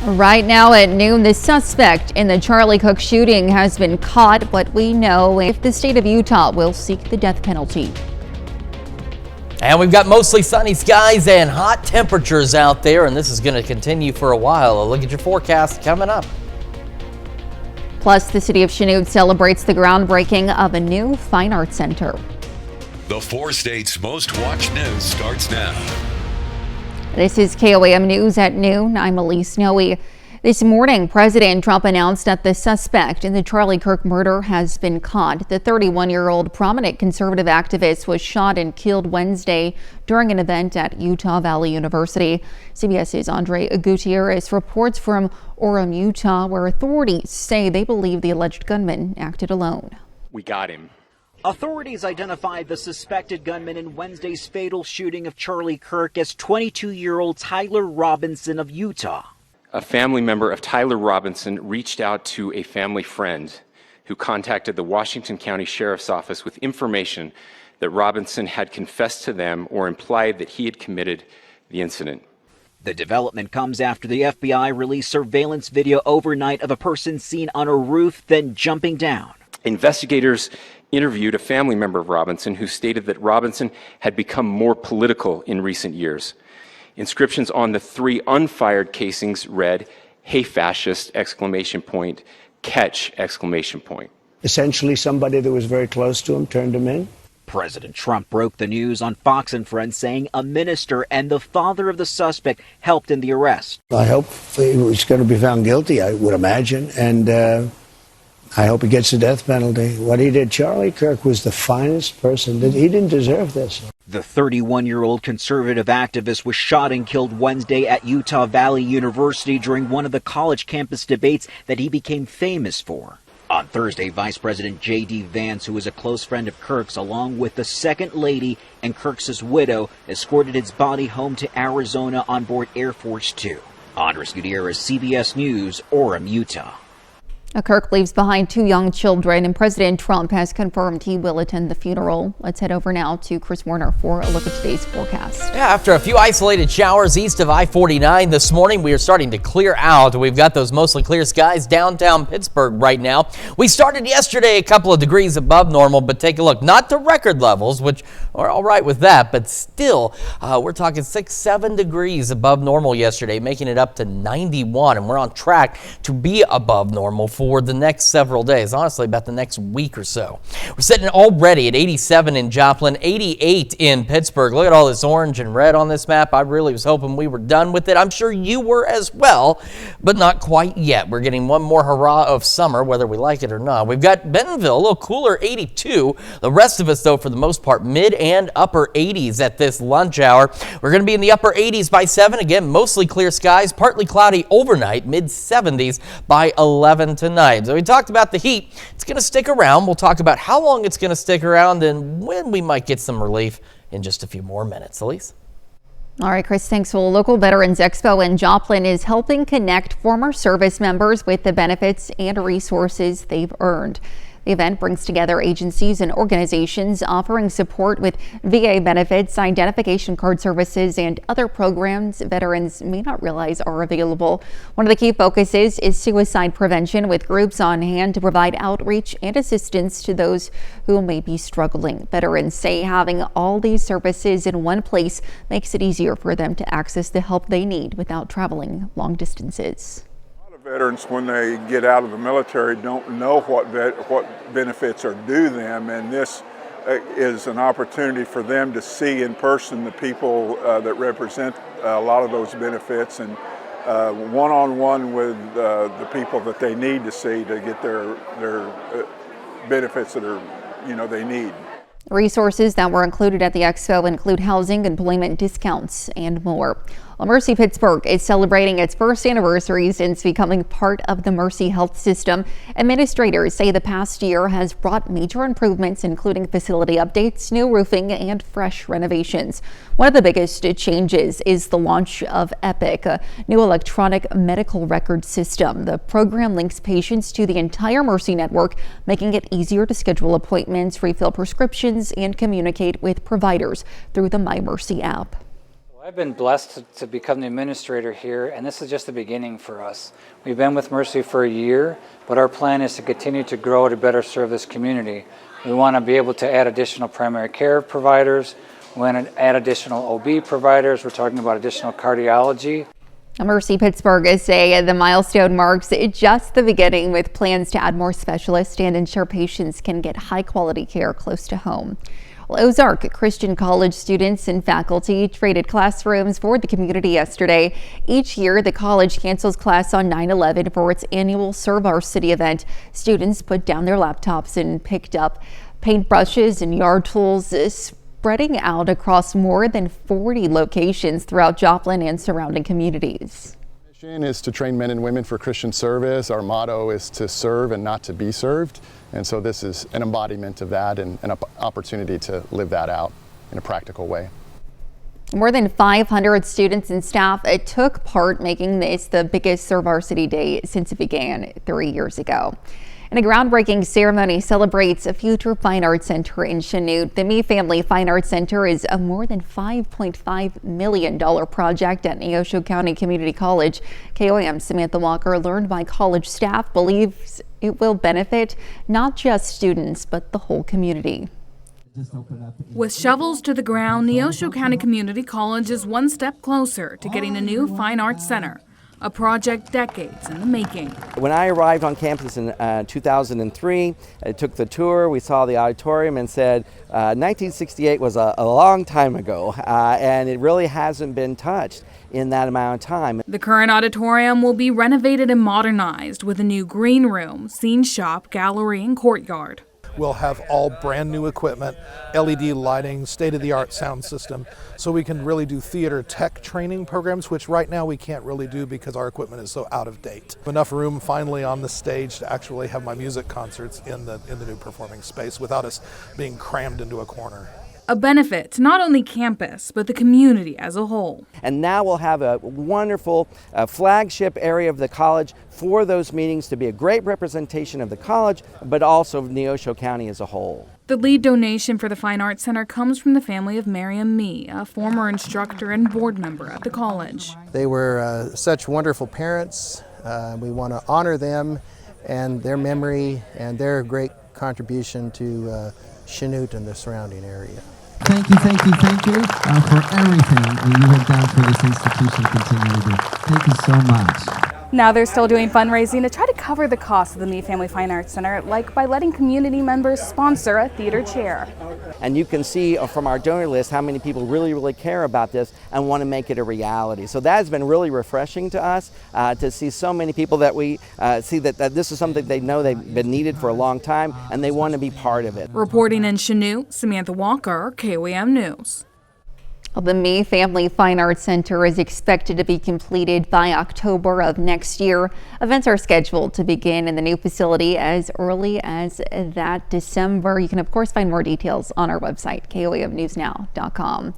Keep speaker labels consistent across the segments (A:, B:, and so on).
A: Right now at noon, the suspect in the Charlie Cook shooting has been caught, but we know if the state of Utah will seek the death penalty.
B: And we've got mostly sunny skies and hot temperatures out there, and this is going to continue for a while. A look at your forecast coming up.
A: Plus, the city of Chanute celebrates the groundbreaking of a new fine arts center.
C: The 4 states' most watched news starts now.
A: This is KOAM News at noon. I'm Elise Snowy. This morning, President Trump announced that the suspect in the Charlie Kirk murder has been caught. The 31-year-old prominent conservative activist was shot and killed Wednesday during an event at Utah Valley University. CBS's Andre Gutierrez reports from Orem, Utah, where authorities say they believe the alleged gunman acted alone.
D: We got him.
E: Authorities identified the suspected gunman in Wednesday's fatal shooting of Charlie Kirk as 22-year-old Tyler Robinson of Utah.
D: A family member of Tyler Robinson reached out to a family friend who contacted the Washington County Sheriff's Office with information that Robinson had confessed to them or implied that he had committed the incident.
E: The development comes after the FBI released surveillance video overnight of a person seen on a roof, then jumping down.
D: Investigators interviewed a family member of Robinson who stated that Robinson had become more political in recent years. Inscriptions on the 3 unfired casings read, "Hey fascist!" "Catch!"
F: Essentially, somebody that was very close to him turned him in.
E: President Trump broke the news on Fox and Friends, saying a minister and the father of the suspect helped in the arrest.
F: I hope he's going to be found guilty, I would imagine, and I hope he gets the death penalty. What he did, Charlie Kirk was the finest person. He didn't deserve this.
E: The 31-year-old conservative activist was shot and killed Wednesday at Utah Valley University during one of the college campus debates that he became famous for. On Thursday, Vice President J.D. Vance, who is a close friend of Kirk's, along with the second lady and Kirk's widow, escorted his body home to Arizona on board Air Force Two. Andres Gutierrez, CBS News, Orem, Utah.
A: Kirk leaves behind 2 young children, and President Trump has confirmed he will attend the funeral. Let's head over now to Chris Warner for a look at today's forecast.
B: Yeah, after a few isolated showers east of I-49 this morning, we are starting to clear out. We've got those mostly clear skies downtown Pittsburgh right now. We started yesterday a couple of degrees above normal, but take a look, not to record levels, which are all right with that, but still, we're talking 6-7 degrees above normal yesterday, making it up to 91, and we're on track to be above normal for the next several days, honestly about the next week or so. We're sitting already at 87 in Joplin, 88 in Pittsburgh. Look at all this orange and red on this map. I really was hoping we were done with it. I'm sure you were as well, but not quite yet. We're getting one more hurrah of summer, whether we like it or not. We've got Bentonville, a little cooler, 82. The rest of us, though, for the most part, mid and upper 80s at this lunch hour. We're going to be in the upper 80s by 7. Again, mostly clear skies, partly cloudy overnight, mid 70s by 11 tonight. So we talked about the heat. It's going to stick around. We'll talk about how long it's going to stick around and when we might get some relief in just a few more minutes. Elise?
A: All right, Chris, thanks. Well, Local Veterans Expo in Joplin is helping connect former service members with the benefits and resources they've earned. The event brings together agencies and organizations offering support with VA benefits, identification card services, and other programs veterans may not realize are available. One of the key focuses is suicide prevention, with groups on hand to provide outreach and assistance to those who may be struggling. Veterans say having all these services in one place makes it easier for them to access the help they need without traveling long distances.
G: Veterans, when they get out of the military, don't know what benefits are due them, and this is an opportunity for them to see in person the people that represent a lot of those benefits, and one-on-one with the people that they need to see to get their benefits that are, they need.
A: Resources that were included at the expo include housing, employment discounts, and more. Well, Mercy Pittsburgh is celebrating its first anniversary since becoming part of the Mercy Health System. Administrators say the past year has brought major improvements, including facility updates, new roofing, and fresh renovations. One of the biggest changes is the launch of Epic, a new electronic medical record system. The program links patients to the entire Mercy network, making it easier to schedule appointments, refill prescriptions, and communicate with providers through the My Mercy app.
H: I've been blessed to become the administrator here, and this is just the beginning for us. We've been with Mercy for a year, but our plan is to continue to grow to better serve this community. We want to be able to add additional primary care providers. We want to add additional OB providers. We're talking about additional cardiology.
A: Mercy Pittsburgh say the milestone marks just the beginning, with plans to add more specialists and ensure patients can get high quality care close to home. Well, Ozark Christian College students and faculty traded classrooms for the community yesterday. Each year, the college cancels class on 9/11 for its annual Serve Our City event. Students put down their laptops and picked up paintbrushes and yard tools, spreading out across more than 40 locations throughout Joplin and surrounding communities.
I: Our mission is to train men and women for Christian service. Our motto is to serve and not to be served. And so this is an embodiment of that and an opportunity to live that out in a practical way.
A: More than 500 students and staff took part, making this the biggest Serve Our City Day since it began 3 years ago. And a groundbreaking ceremony celebrates a future fine arts center in Chanute. The Me Family Fine Arts Center is a more than $5.5 million project at Neosho County Community College. KOAM's Samantha Walker, learned by college staff, believes it will benefit not just students, but the whole community.
J: With shovels to the ground, Neosho County Community College is one step closer to getting a new fine arts center. A project decades in the making.
K: When I arrived on campus in 2003, I took the tour, we saw the auditorium and said 1968 was a long time ago, and it really hasn't been touched in that amount of time.
J: The current auditorium will be renovated and modernized with a new green room, scene shop, gallery, and courtyard.
L: We'll have all brand new equipment, LED lighting, state-of-the-art sound system, so we can really do theater tech training programs, which right now we can't really do because our equipment is so out of date. Enough room finally on the stage to actually have my music concerts in the new performing space without us being crammed into a corner.
J: A benefit to not only campus, but the community as a whole.
K: And now we'll have a wonderful flagship area of the college for those meetings to be a great representation of the college, but also of Neosho County as a whole.
J: The lead donation for the Fine Arts Center comes from the family of Miriam Mee, a former instructor and board member at the college.
M: They were such wonderful parents. We want to honor them and their memory and their great contribution to Chanute and the surrounding area.
N: Thank you for everything that you have done for this institution. Continue to do. Thank you so much.
O: Now they're still doing fundraising to try to cover the cost of the Me Family Fine Arts Center, like by letting community members sponsor a theater chair.
K: And you can see from our donor list how many people really care about this and want to make it a reality. So that has been really refreshing to us to see so many people that we see that this is something they know they've been needed for a long time and they want to be part of it.
J: Reporting in Chanute, Samantha Walker, KOAM News.
A: The Me Family Fine Arts Center is expected to be completed by October of next year. Events are scheduled to begin in the new facility as early as that December. You can, of course, find more details on our website, koamnewsnow.com.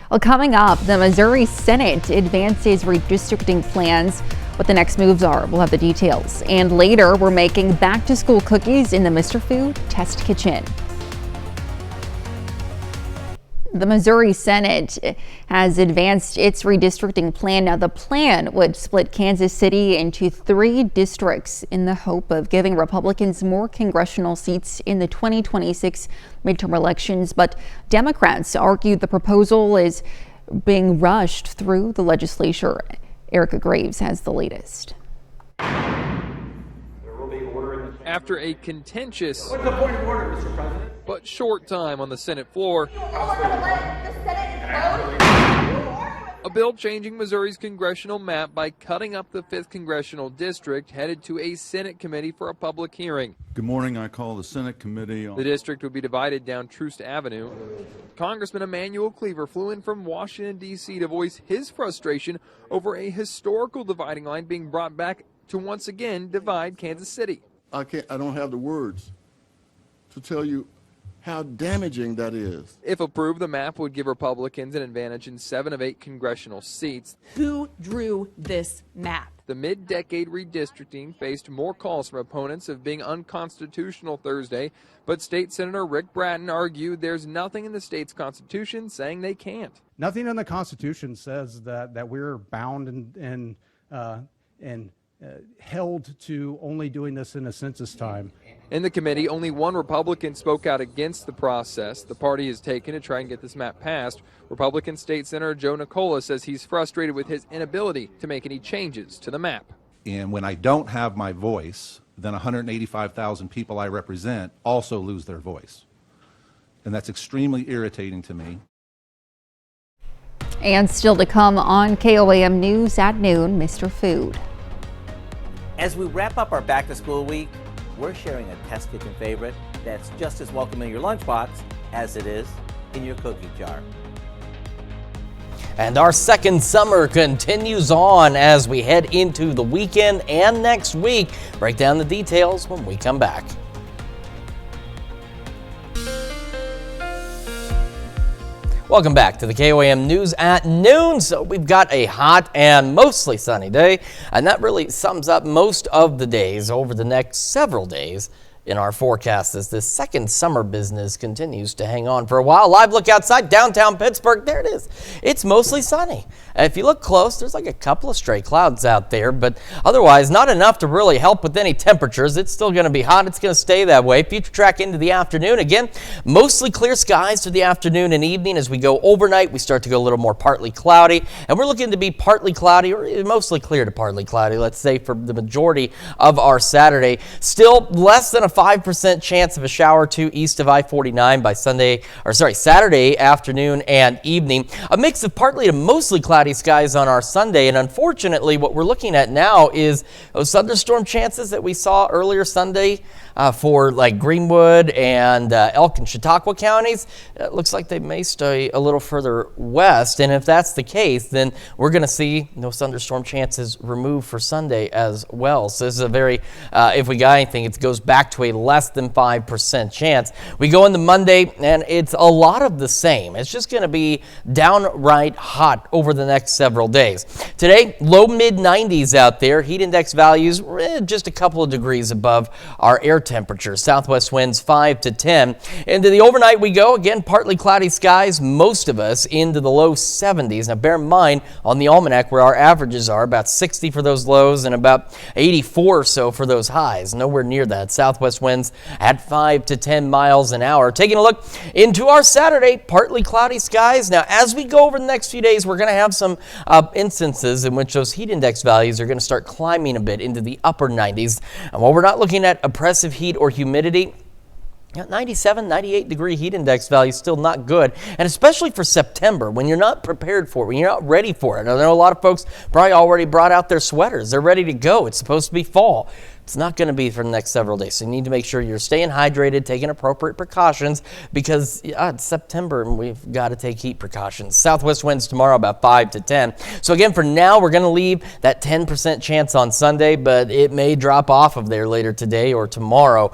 A: Well, coming up, the Missouri Senate advances redistricting plans. What the next moves are, we'll have the details. And later, we're making back-to-school cookies in the Mr. Food Test Kitchen. The Missouri Senate has advanced its redistricting plan. Now, the plan would split Kansas City into 3 districts in the hope of giving Republicans more congressional seats in the 2026 midterm elections. But Democrats argue the proposal is being rushed through the legislature. Erica Graves has the latest.
P: After a contentious but short time on the Senate floor, a bill changing Missouri's congressional map by cutting up the 5th congressional district headed to a Senate committee for a public hearing.
Q: Good morning. I call the Senate committee.
P: The district would be divided down Troost Avenue. Congressman Emmanuel Cleaver flew in from Washington, D.C. to voice his frustration over a historical dividing line being brought back to once again divide Kansas City.
Q: I don't have the words to tell you how damaging that is.
P: If approved, the map would give Republicans an advantage in 7 of 8 congressional seats.
R: Who drew this map?
P: The mid-decade redistricting faced more calls from opponents of being unconstitutional Thursday, but State Senator Rick Bratton argued there's nothing in the state's constitution saying they can't.
R: Nothing in the Constitution says that we're bound and held to only doing this in a census time.
P: In the committee, only one Republican spoke out against the process the party has taken to try and get this map passed. Republican State Senator Joe Nicola says he's frustrated with his inability to make any changes to the map.
S: And when I don't have my voice, then 185,000 people I represent also lose their voice. And that's extremely irritating to me.
A: And still to come on KOAM News at noon, Mr. Food.
T: As we wrap up our back to school week, we're sharing a test kitchen favorite that's just as welcome in your lunchbox as it is in your cookie jar.
B: And our second summer continues on as we head into the weekend and next week. Break down the details when we come back. Welcome back to the KOAM News at noon. So we've got a hot and mostly sunny day, and that really sums up most of the days over the next several days in our forecast as this second summer business continues to hang on for a while. Live look outside downtown Pittsburgh. There it is. It's mostly sunny. If you look close, there's like a couple of stray clouds out there, but otherwise not enough to really help with any temperatures. It's still going to be hot. It's going to stay that way. Future track into the afternoon. Again, mostly clear skies through the afternoon and evening. As we go overnight, we start to go a little more partly cloudy, and we're looking to be partly cloudy or mostly clear to partly cloudy, let's say, for the majority of our Saturday. Still less than a 5% chance of a shower or two east of I-49 by Saturday afternoon and evening. A mix of partly to mostly cloudy skies on our Sunday, and unfortunately what we're looking at now is those thunderstorm chances that we saw earlier Sunday for like Greenwood and Elk and Chautauqua counties. It looks like they may stay a little further west, and if that's the case, then we're going to see those thunderstorm chances removed for Sunday as well. So this is a very, if we got anything, it goes back to a less than 5% chance. We go into Monday, and it's a lot of the same. It's just going to be downright hot over the next several days. Today, low mid-90s out there. Heat index values just a couple of degrees above our air temperature. Southwest winds 5 to 10. Into the overnight we go. Again, partly cloudy skies, most of us into the low 70s. Now bear in mind on the almanac where our averages are about 60 for those lows and about 84 or so for those highs. Nowhere near that. Southwest winds at 5 to 10 miles an hour. Taking a look into our Saturday, partly cloudy skies. Now as we go over the next few days, we're going to have some instances in which those heat index values are going to start climbing a bit into the upper 90s. And while we're not looking at oppressive heat or humidity, 97, 98 degree heat index value is still not good, and especially for September when you're not prepared for it, when you're not ready for it. I know a lot of folks probably already brought out their sweaters. They're ready to go. It's supposed to be fall. It's not going to be for the next several days. So you need to make sure you're staying hydrated, taking appropriate precautions, because it's September and we've got to take heat precautions. Southwest winds tomorrow about 5 to 10. So again, for now, we're going to leave that 10% chance on Sunday, but it may drop off of there later today or tomorrow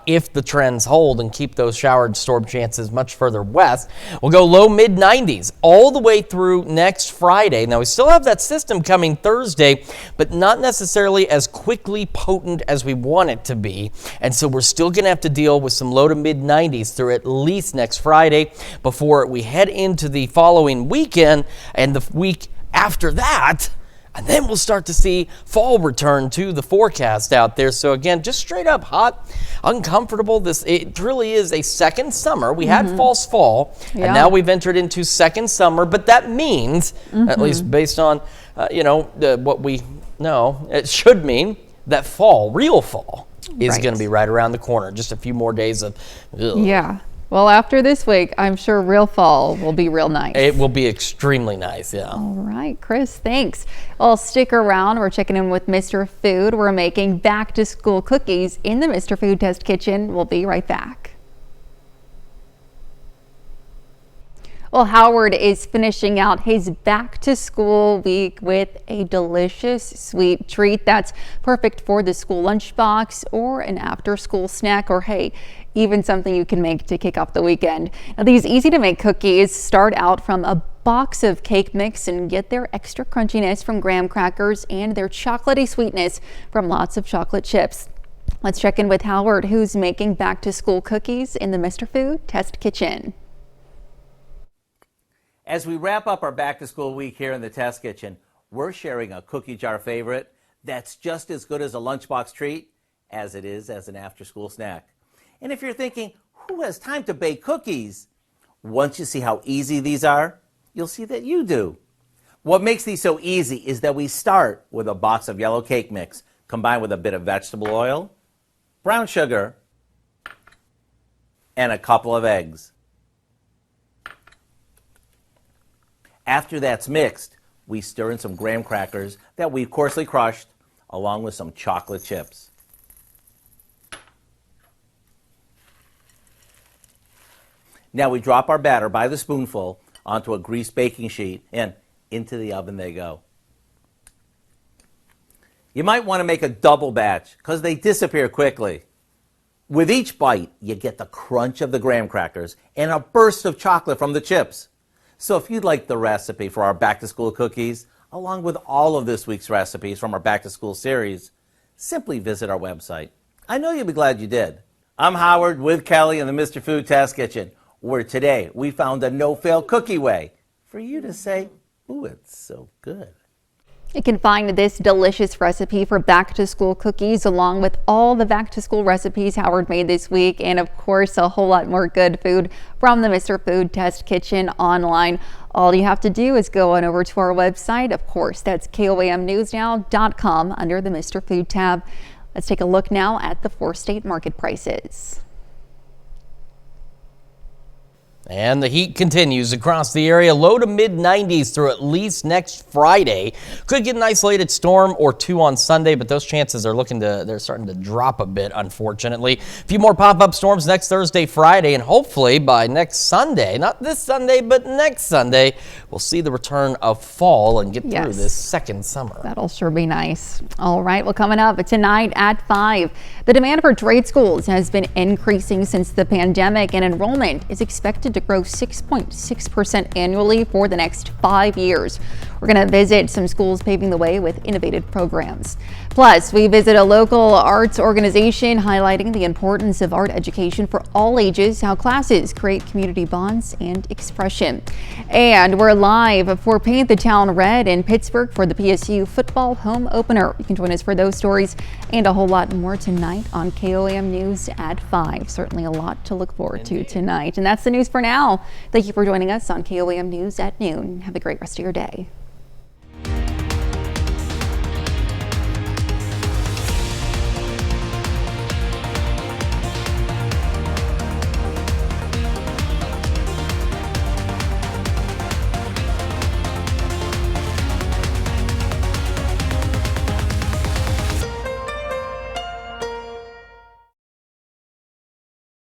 B: if the trends hold and keep those shower and storm chances much further west. We'll go low mid-90s all the way through next Friday. Now, we still have that system coming Thursday, but not necessarily as quickly potent as we want it to be, and so we're still going to have to deal with some low to mid 90s through at least next Friday before we head into the following weekend and the week after that, and then we'll start to see fall return to the forecast out there. So again, just straight up hot, uncomfortable. It really is a second summer. We had false fall, and now we've entered into second summer, but that means, at least based on what we know, it should mean that fall, real fall, is going to be right around the corner. Just a few more days of
A: Yeah. Well, after this week, I'm sure real fall will be real nice.
B: It will be extremely nice, yeah.
A: All right, Chris, thanks. Well, stick around. We're checking in with Mr. Food. We're making back-to-school cookies in the Mr. Food Test Kitchen. We'll be right back. Well, Howard is finishing out his back-to-school week with a delicious sweet treat that's perfect for the school lunchbox or an after-school snack, or hey, even something you can make to kick off the weekend. Now, these easy-to-make cookies start out from a box of cake mix and get their extra crunchiness from graham crackers and their chocolatey sweetness from lots of chocolate chips. Let's check in with Howard, who's making back-to-school cookies in the Mr. Food Test Kitchen.
T: As we wrap up our back-to-school week here in the Test Kitchen, we're sharing a cookie jar favorite that's just as good as a lunchbox treat as it is as an after-school snack. And if you're thinking, who has time to bake cookies? Once you see how easy these are, you'll see that you do. What makes these so easy is that we start with a box of yellow cake mix combined with a bit of vegetable oil, brown sugar, and a couple of eggs. After that's mixed, we stir in some graham crackers that we've coarsely crushed, along with some chocolate chips. Now we drop our batter by the spoonful onto a greased baking sheet, and into the oven they go. You might want to make a double batch because they disappear quickly. With each bite, you get the crunch of the graham crackers and a burst of chocolate from the chips. So if you'd like the recipe for our back-to-school cookies, along with all of this week's recipes from our back-to-school series, simply visit our website. I know you'll be glad you did. I'm Howard with Kelly in the Mr. Food Test Kitchen, where today we found a no-fail cookie way for you to say, ooh, it's so good.
A: You can find this delicious recipe for back-to-school cookies along with all the back-to-school recipes Howard made this week, and of course a whole lot more good food from the Mr. Food Test Kitchen online. All you have to do is go on over to our website. Of course, that's KOAMnewsnow.com under the Mr. Food tab. Let's take a look now at the 4-state market prices.
B: And the heat continues across the area, low to mid 90s through at least next Friday. Could get an isolated storm or two on Sunday, but those chances are they're starting to drop a bit, unfortunately. A few more pop-up storms next Thursday, Friday, and hopefully by next Sunday, not this Sunday, but next Sunday, we'll see the return of fall and get through this second summer.
A: That'll sure be nice. All right, well, coming up tonight at 5, the demand for trade schools has been increasing since the pandemic, and enrollment is expected to grow 6.6% annually for the next 5 years. We're going to visit some schools paving the way with innovative programs. Plus, we visit a local arts organization highlighting the importance of art education for all ages, how classes create community bonds and expression. And we're live for Paint the Town Red in Pittsburgh for the PSU football home opener. You can join us for those stories and a whole lot more tonight on KOAM News at 5. Certainly a lot to look forward to tonight. And that's the news for now. Thank you for joining us on KOAM News at noon. Have a great rest of your day.